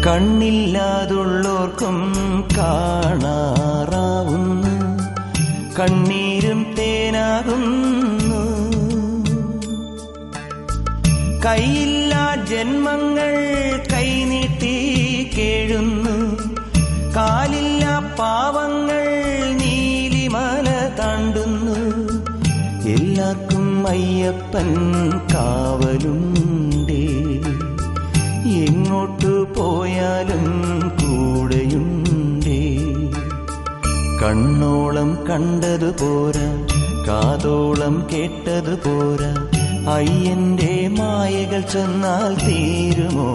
കണ്ണില്ലാതുള്ളോർക്കും കാണാറാവുന്നു, കണ്ണീരും തേനാകുന്നു. കൈയില്ലാ ജന്മങ്ങൾ കൈനീട്ടി കേഴുന്നു, കാലില്ലാ പാവങ്ങൾ നീലിമല താണ്ടുന്നു. എല്ലാവർക്കും അയ്യപ്പൻ കാവലുണ്ടേ, എങ്ങോട്ടു പോയാലും കൂടെയുണ്ടേ. കണ്ണോളം കണ്ടതു പോരാ, കാതോളം കേട്ടതു പോരാ, അയ്യന്റെ മായകൾ ചൊന്നാൽ തീരുമോ